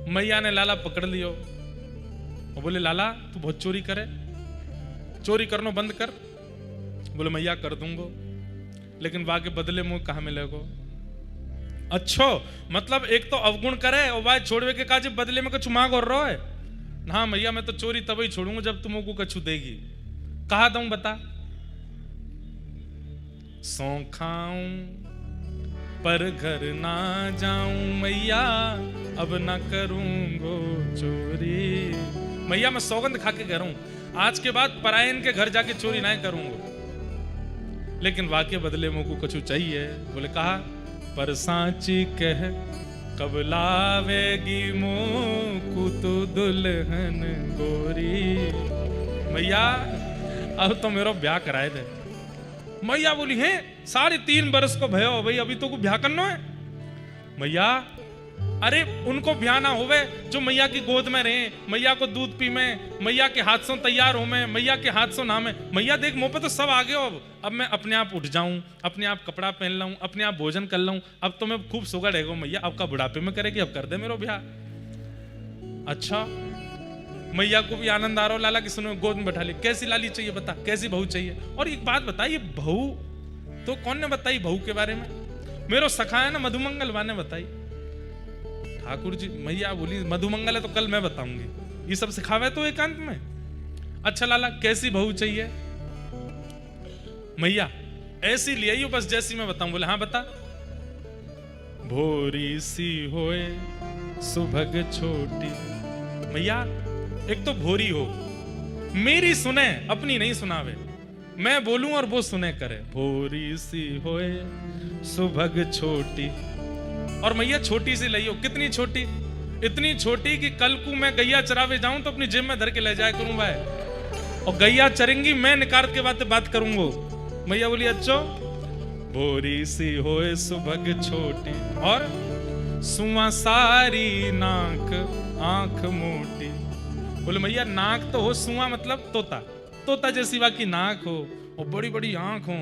मैया ने लाला पकड़ लियो और बोले लाला तू बहुत चोरी करे, चोरी करना बंद कर। बोले मैया कर दूंगो, लेकिन वाके बदले मुंह कहा मिलेगो। अच्छो मतलब एक तो अवगुण करे और वाह छोड़वे के काजे बदले में कुछ मांग और रो है। हाँ मैया मैं तो चोरी तभी छोड़ूंगा जब तुम को कछु देगी। कहा दूं बता। सौ खाऊं पर घर ना जाऊं मैया, अब ना करूंगो चोरी। मैया मैं सौगंध खा के कह रहा हूं आज के बाद परायन के घर जाके चोरी ना करूंगा, लेकिन वाके बदले मुझको कुछ चाहिए। बोले कहा पर सांची कह कब लावेगी मोकू तो दुल्हन गोरी। मैया अब तो मेरा ब्याह कराए थे। मैया बोली है 3.5 बरस को भयो भाई अभी तो को ब्याह करना है। मैया अरे उनको ब्याह ना होवे जो मैया की गोद में रहे, मैया को दूध पी में, मैया के हाथ से तैयार हो में, मैया के हाथ से ना में। मैया देख मुंह पे तो सब आ गए। अब मैं अपने आप उठ जाऊं, अपने आप कपड़ा पहन लाऊं, अपने आप भोजन कर लाऊं। अब तो मैं खूब सोगा रहेगा। मैया आपका बुढ़ापे में करेगी, अब कर दे मेरा ब्याह। अच्छा मैया को भी आनंद आ रहा हो। लाला की सुनो गोद में बैठा ली। कैसी लाली चाहिए बता, कैसी बहू चाहिए। और एक बात बता ये बहू तो कौन ने बताई बहू के बारे में? मेरा सखा है ना मधुमंगल वाने बताई। ठाकुर जी मैया बोली मधुमंगल है तो कल मैं बताऊंगी, ये सब सिखावे तो एकांत में। अच्छा लाला कैसी बहू चाहिए? मैया ऐसी ले आइयो बस जैसी मैं बताऊं। बोले हाँ बता। भोरी सी होए सुभग छोटी। मैया एक तो भोरी हो, मेरी सुने अपनी नहीं सुनावे, मैं बोलूं और वो सुने करे। भोरी सी होए सुभग छोटी। और मैया छोटी सी लइयो। कितनी छोटी? इतनी छोटी कि कल को मैं गैया चरावे जाऊं तो अपनी जेब में धर के ले जाया करूं भाई, और गैया चरेंगी मैं निकाल के बात करूंगा। मैया बोली अच्छो भोरी सी होए सुभग छोटी और सुआ सारी नाक आंख मोटी। बोले मैया नाक तो हो, सुआ मतलब तोता, तोता जैसी बाकी नाक हो और बड़ी बड़ी आंख हो।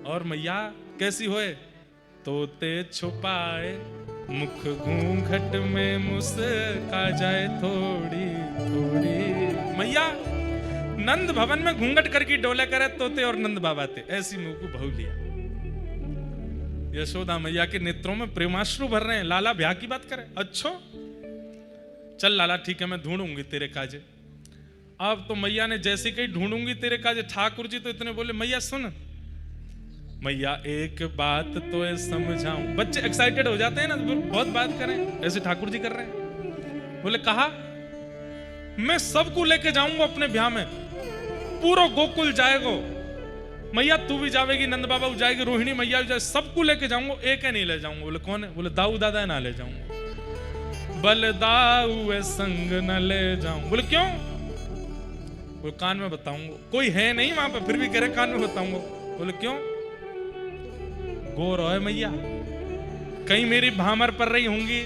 और मैया कैसी होए? तोते छुपाए मुख घूंघट में मुस्का जाए थोड़ी थोड़ी। मैया नंद भवन में घूंघट करके डोले करे तोते और नंद बाबा थे, ऐसी मुंह को बहु लिया। यशोदा मैया के नेत्रों में प्रेमाश्रु भर रहे हैं। लाला ब्याह की बात करे। अच्छो चल लाला ठीक है मैं ढूंढूंगी तेरे काजे। अब तो मैया ने जैसे कही ढूंढूंगी तेरे काजे। ठाकुर जी तो इतने बोले मैया सुन, मैया एक बात तो समझाऊं। बच्चे एक्साइटेड हो जाते हैं ना, बहुत बात करें, ऐसे ठाकुर जी कर रहे हैं। बोले कहा मैं सबको लेके जाऊंगा अपने ब्याह में, पूरा गोकुल जाएगो। मैया तू भी जाएगी, नंद बाबा भी जाएगी, रोहिणी मैया भी जाए, सबको लेके जाऊंगा, एक है नहीं ले जाऊंगा। बोले कौन है? बोले दाऊ दादा ना ले जाऊंगा। बलदाऊ संग न ले जाऊं। बोले क्यों? बोले कान में बताऊंगा। कोई है नहीं वहां पे, फिर भी कह रहे कान में बताऊंगा। बोले क्यों? गोर है मैया, कहीं मेरी भामर पर रही होंगी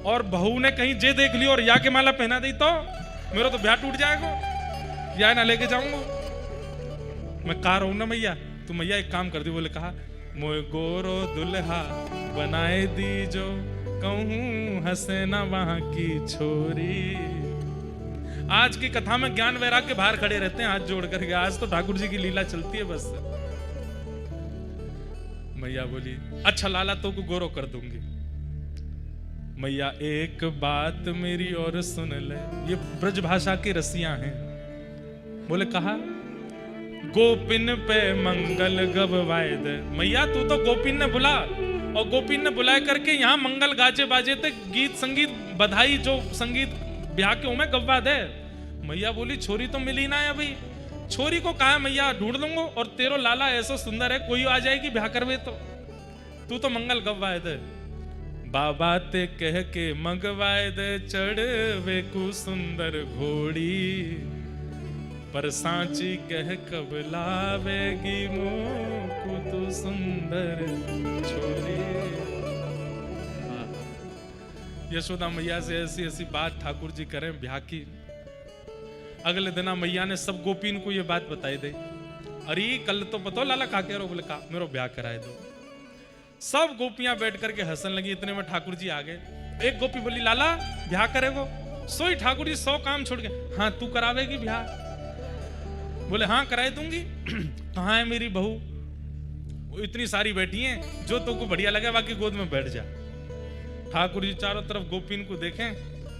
और बहू ने कहीं जे देख ली और या के माला पहना दी तो मेरा तो ब्याह टूट जाएगा। या ना लेके जाऊंगा मैं। कार हूं ना मैया, तू मैया एक काम कर दी। बोले कहा मोए गोरो दुल्हा बनाए दी जो, कहूं हंसे ना वहां की छोरी। आज की कथा में ज्ञान वैराग्य के बाहर खड़े रहते हैं हाथ जोड़ करके। आज तो ठाकुर जी की लीला चलती है बस। मैया बोली अच्छा लाला तो को गोरो कर दूंगी। मैया एक बात मेरी और सुन ले, ये ब्रज भाषा की रसियां हैं। बोले कहा गोपिन पे मंगल गवाए दे। मैया तू तो गोपिन ने बुला, और गोपिन ने बुलाए करके यहाँ मंगल गाजे बाजे थे, गीत संगीत बधाई जो संगीत ब्याह के उमे गवा दे। मैया बोली छोरी तो मिली ना है अभी। छोरी को कहा मैया ढूंढ लूंगा, और तेरो लाला ऐसा सुंदर है कोई आ जाएगी ब्याह करवे तो। तू तो मंगल गवाए दे। बाबा ते कह के मंगवाए दे, चढ़वे को सुंदर घोड़ी। पर सांची कह कब लावेगी मोको तो सुंदर छोरी। यशोदा मैया से ऐसी ऐसी बात ठाकुर जी करें ब्याह की। अगले दिन मैया ने सब गोपीन को ये बात बताई दे। अरे कल तो पता लाला का कह रहे हो? बोले का मेरा ब्याह कराए दो। सब गोपियां बैठ करके हंसन लगी। इतने में ठाकुर जी आ गए। एक गोपी बोली लाला ब्याह करेगो? सोई ठाकुर जी 100 काम छोड़ के, हाँ तू करावेगी ब्याह? बोले हाँ कराए दूंगी। कहाँ है मेरी बहू? वो इतनी सारी बैठी हैं, जो तुमको बढ़िया लगे बाकी गोद में बैठ जा। ठाकुर जी चारों तरफ गोपीन को देखें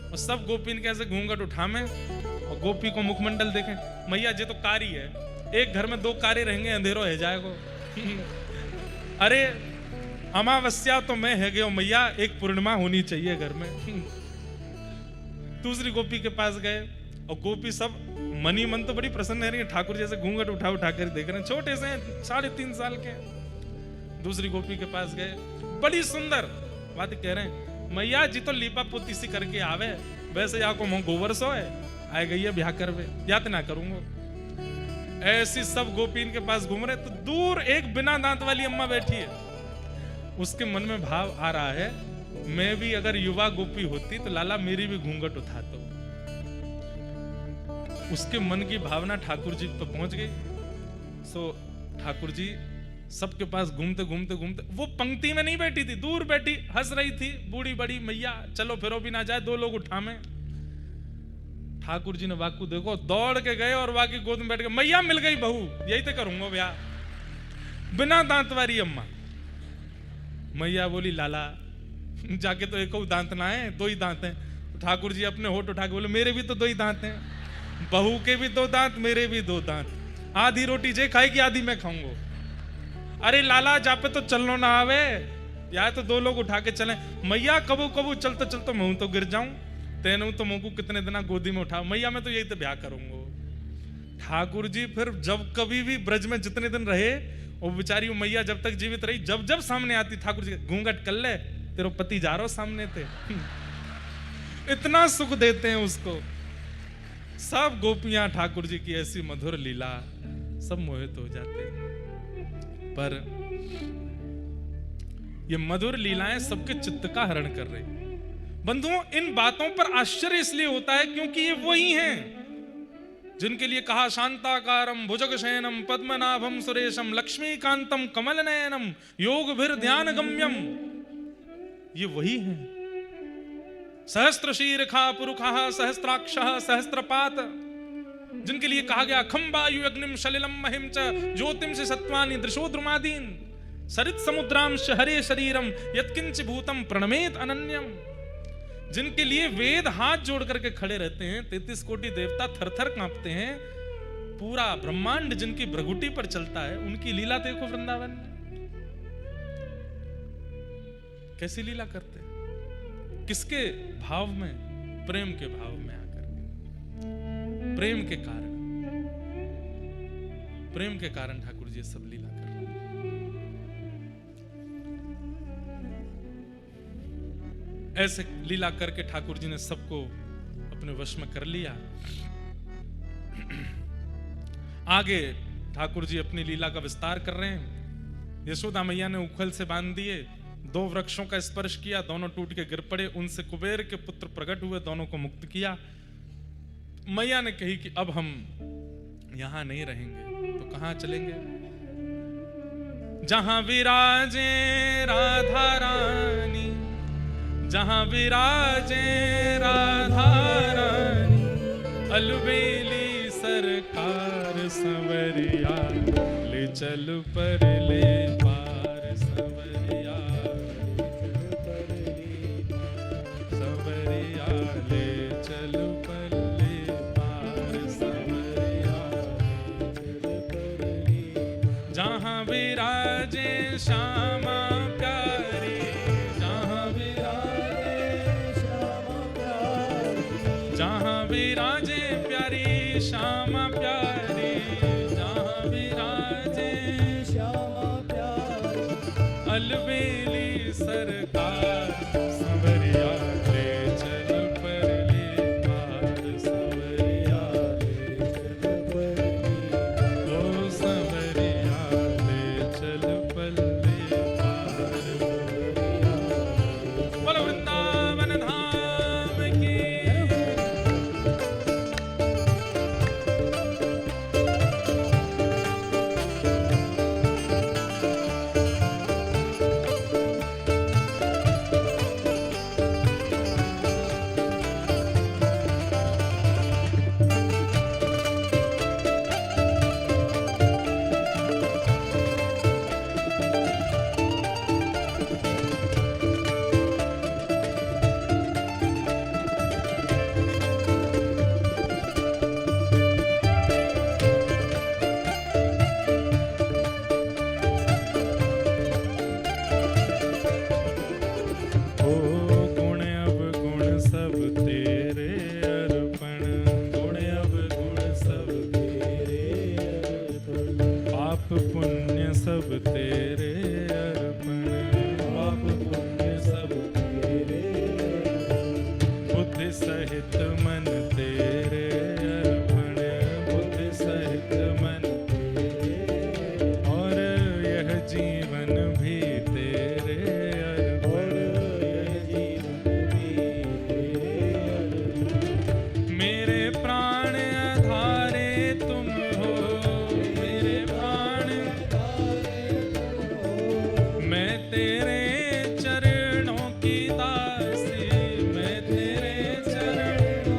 और सब गोपीन के ऐसे घूंघट उठामें और गोपी को मुखमंडल देखें। मैया जे तो कारी है, एक घर में 2 कारे रहेंगे अंधेरो है जाएगो। अरे अमावस्या तो मैं है गयो मैया, एक पूर्णिमा होनी चाहिए घर में। दूसरी गोपी के पास गए और गोपी सब मनी मन तो बड़ी प्रसन्न है, ठाकुर जैसे घूंघट उठा कर देख रहे हैं, छोटे से 3.5 साल के। दूसरी गोपी के पास गए, बड़ी सुंदर बात कह रहे हैं, मैया जी तो लीपा पोती सी करके आवे, वैसे या को मोह गोबर सो है आए गई है ब्याह करवे, याद ना करूंगा। ऐसी सब गोपीन के पास घूम रहे, तो दूर एक बिना दांत वाली अम्मा बैठी है। उसके मन में भाव आ रहा है, मैं भी अगर युवा गोपी होती तो लाला मेरी भी घूंघट उठाता। उसके मन की भावना ठाकुर जी पर पहुंच गई। सो ठाकुर जी सबके पास घूमते घूमते वो पंक्ति में नहीं बैठी थी, दूर बैठी हंस रही थी, बूढ़ी बड़ी मैया चलो फिरो भी ना जाए, 2 लोग उठामे। ठाकुर जी ने वाकू देखो, दौड़ के गए और वाकी गोद में बैठ गए, मैया मिल गई बहू, यही तो करूंगा ब्याह। बिना दांत वाली अम्मा। मैया बोली लाला जाके तो एक दांत ना है, 2 ही दांत हैं। ठाकुर जी अपने होठ उठा के बोले मेरे भी तो 2 ही दांत हैं, बहू के भी 2 दांत, मेरे भी 2 दांत। आधी रोटी जे खाएगी आधी मैं खाऊंगा। अरे लाला जा पे तो चलनो ना आवे, या तो 2 लोग उठा के चले। मैया कबू कबू चलते चलते मैं तो गिर जाऊं, तेनू तो मुंह को कितने दिन गोदी में उठा, मैया मैं तो यही तो ब्याह करूंगा। ठाकुर जी फिर जब कभी भी ब्रज में जितने दिन रहे, वो बेचारी मैया जब तक जीवित रही, जब जब सामने आती ठाकुर जी घूंघट कर ले, तेरे पति जा रहा सामने थे। इतना सुख देते हैं उसको। सब गोपियां ठाकुर जी की ऐसी मधुर लीला, सब मोहित हो जाते हैं। पर ये मधुर लीलाएं सबके चित्त का हरण कर रही। बंधुओं, इन बातों पर आश्चर्य इसलिए होता है क्योंकि ये वही हैं जिनके लिए कहा शांताकारम भुजगशयनम पद्मनाभम सुरेशम लक्ष्मीकांतम कमलनयनम योगभिर ध्यान गम्यम। ये वही हैं। सहस्त्र शीर्षा पुरुषः सहस्त्राक्षः सहस्त्रपात, जिनके लिए कहा गया खंबायु अग्निम सलिलम महिम च ज्योतिम से सत्वानि दृशो द्रुमादीन सरित समुद्रांश हरे शरीरम यत्किंच भूतम प्रणमेत अनन्यम। जिनके लिए वेद हाथ जोड़ करके खड़े रहते हैं, 33 कोटि देवता थर-थर कांपते हैं, पूरा ब्रह्मांड जिनकी भ्रगुटी पर चलता है, उनकी लीला देखो वृंदावन में कैसी लीला करते हैं। किसके भाव में? प्रेम के भाव में आकर, प्रेम के कारण, प्रेम के कारण ठाकुर जी सब लीला कर रहे हैं। ऐसे लीला करके ठाकुर जी ने सबको अपने वश में कर लिया। आगे ठाकुर जी अपनी लीला का विस्तार कर रहे हैं। यशोदा मैया ने उखल से बांध दिए, 2 वृक्षों का स्पर्श किया, दोनों टूट के गिर पड़े, उनसे कुबेर के पुत्र प्रकट हुए, दोनों को मुक्त किया। मैया ने कही कि अब हम यहां नहीं रहेंगे तो कहां चलेंगे? जहां विराजे राधा रानी, जहां विराजे राधा रानी, अलबेली सरकार संवरिया, ले चल पर ले पार संवरिया, संवरिया ले चल पर ले पार संवरिया, जहां विराजे श्यामा प्यारी, जहां विराजे श्यामा प्यारी, जहां विराजे प्यारी श्यामा प्यारी, जहां विराजे श्यामा प्यारी, अलबेली सरकार संवरिया, ले चल पर ले पार संवरिया, ले चल पर ले ओ संवरिया, ले चल पर ले पार संवरिया। बोलो वृंदावन धाम की। बुद्धि सहित मन तेरे अर्पण, बुद्धि सहित मन तेरे, और यह जीवन भी तेरे अर्पण, यह जीवन भी तेरे अर्पण। मेरे प्राण आधारे तुम हो, मेरे प्राण आधारे तुम हो, मैं तेरे चरणों की दासी, मैं तेरे चरणों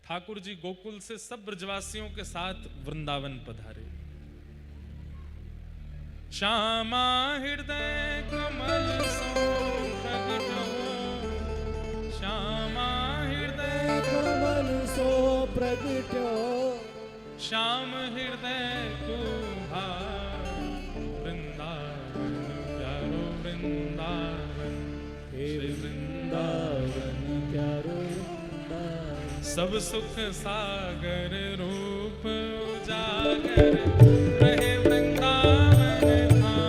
ठाकुर जी गोकुल से सब ब्रजवासियों के साथ वृंदावन पधारे। श्यामा हृदय कमल सो प्रगटो, श्यामा हृदय कमल सो प्रगटो, श्याम हृदय कुभार, वृंदावन प्यारो वृंदावन, हे वृंदावन प्यारो वृंदावन, सब सुख सागर रूप उजागर रहे वृंदावन धाम।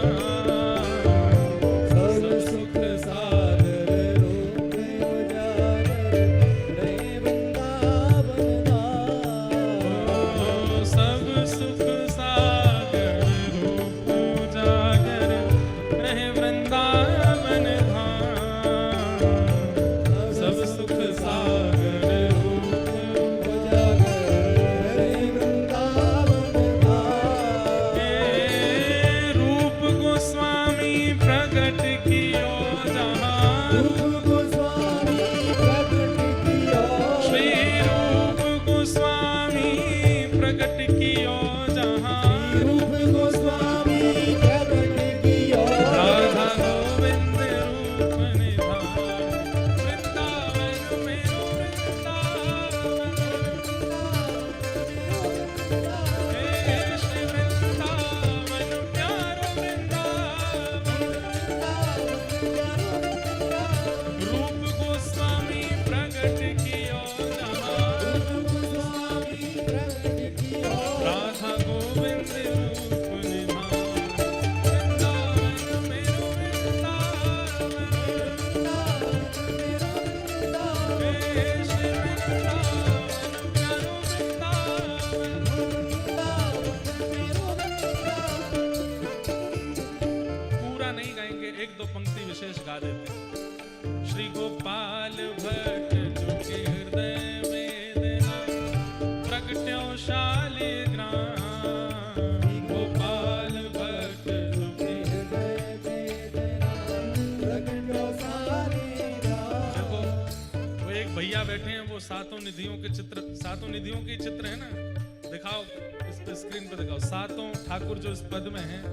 सब सुख सागर रूप उजागर रहे वृंदावन धाम। सब सुख सागर रूप उजागर रहे वृंदावन धाम। सब सुख सागर रूप उजागर रहे वृंदावन धाम। हे रूप गोस्वामी प्रगट कियो जहाँ, रूप गोस्वामी प्रगट कियो, श्री रूप गोस्वामी प्रगट कियो जहाँ। रूप गोस्वामी प्रगट कियो, राधा गोविंद रूप निधान, वृंदावन मेरो वृंदावन। हे श्री वृंदावन प्यारो वृंदावन। रूप गोस्वामी प्रगट कियो जहाँ, गोस्वामी प्रगट कियो, राधा गोविंद रूप निधान, वृंदावन मेरो वृंदावन। हे श्री वृंदावन प्यारो वृंदावन। पूरा नहीं गाएंगे, एक दो पंक्ति विशेष गा देते हैं। श्री गोपाल भट्ट जो के हृदय वेदना प्रगट्यो शालिग्राम। गोपाल भट्ट जो के हृदय वेदना प्रगटो शालिग्राम। देखो, वो एक भैया बैठे हैं, वो सातों निधियों के चित्र, सातों निधियों के चित्र है ना, दिखाओ इस पे, स्क्रीन पे दिखाओ। सातों ठाकुर जो इस पद में हैं,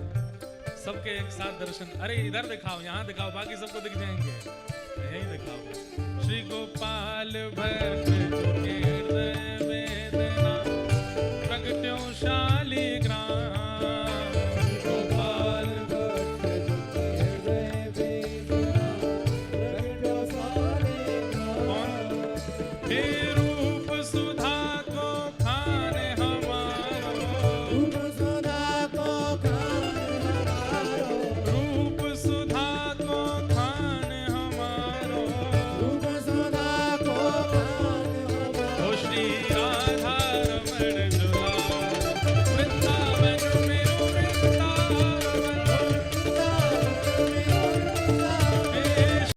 सबके एक साथ दर्शन। अरे इधर दिखाओ, यहाँ दिखाओ, बाकी सबको दिख जाएंगे, यहीं दिखाओ। श्री गोपाल भट्ट